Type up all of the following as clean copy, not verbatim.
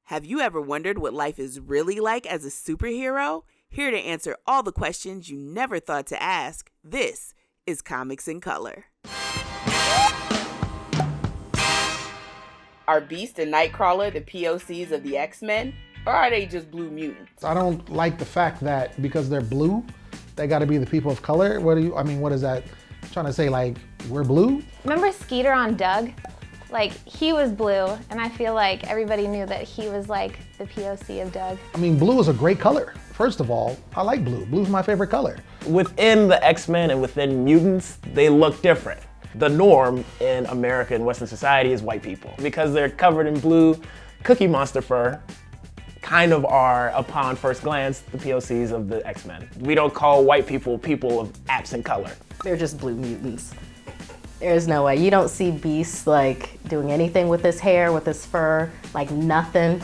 Have you ever wondered what life is really like as a superhero? Here to answer all the questions you never thought to ask, this is Comics in Color. Are Beast and Nightcrawler the POCs of the X-Men, or are they just blue mutants? I don't like the fact that because they're blue, they gotta be the people of color. What is that trying to say, like, we're blue? Remember Skeeter on Doug? Like, he was blue, and I feel like everybody knew that he was like the POC of Doug. I mean, blue is a great color. First of all, I like blue. Blue's my favorite color. Within the X-Men and within mutants, they look different. The norm in America and Western society is white people. Because they're covered in blue Cookie Monster fur, kind of are, upon first glance, the POCs of the X-Men. We don't call white people people of absent color. They're just blue mutants. There's no way. You don't see Beast like doing anything with his hair, with his fur, like nothing.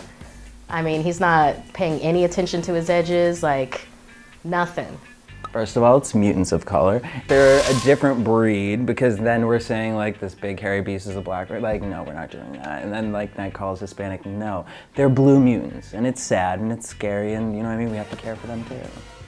I mean, he's not paying any attention to his edges, like nothing. First of all, it's mutants of color. They're a different breed because then we're saying like this big hairy beast is a black, like no, we're not doing that. And then like Nightcrawler's Hispanic, no. They're blue mutants and it's sad and it's scary and you know what I mean, we have to care for them too.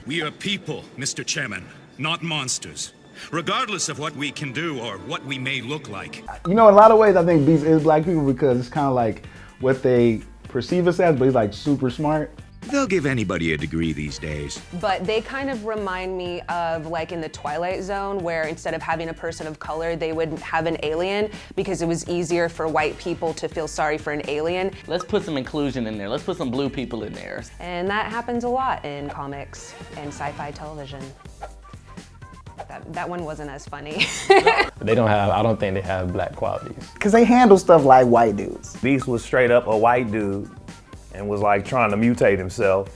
We are people, Mr. Chairman, not monsters. Regardless of what we can do or what we may look like. You know, in a lot of ways, I think Beast is black people because it's kind of like what they perceive us as, but he's like super smart. They'll give anybody a degree these days. But they kind of remind me of like in the Twilight Zone where instead of having a person of color, they would have an alien because it was easier for white people to feel sorry for an alien. Let's put some inclusion in there. Let's put some blue people in there. And that happens a lot in comics and sci-fi television. That one wasn't as funny. They don't have, I don't think they have black qualities. Because they handle stuff like white dudes. Beast was straight up a white dude and was like trying to mutate himself.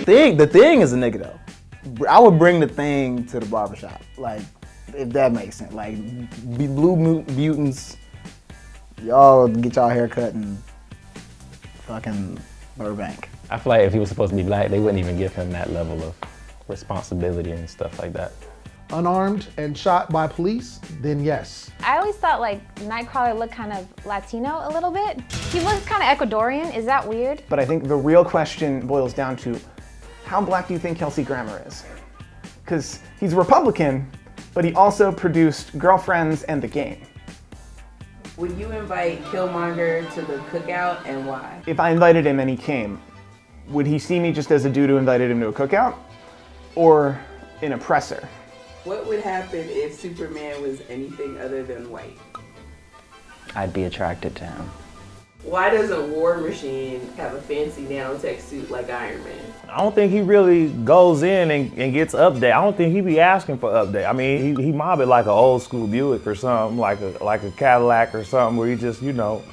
The Thing is a nigga though. I would bring the Thing to the barbershop, like, if that makes sense. Like, blue mutants, y'all get y'all hair cut in fucking Burbank. I feel like if he was supposed to be black, they wouldn't even give him that level of responsibility and stuff like that. Unarmed and shot by police, then yes. I always thought like Nightcrawler looked kind of Latino a little bit. He looks kind of Ecuadorian, is that weird? But I think the real question boils down to, how black do you think Kelsey Grammer is? Because he's a Republican, but he also produced Girlfriends and The Game. Would you invite Killmonger to the cookout and why? If I invited him and he came, would he see me just as a dude who invited him to a cookout? Or an oppressor? What would happen if Superman was anything other than white? I'd be attracted to him. Why doesn't War Machine have a fancy nanotech suit like Iron Man? I don't think he really goes in and gets update. I don't think he be asking for update. I mean, he mob it like an old school Buick or something, like a Cadillac or something where he just, you know,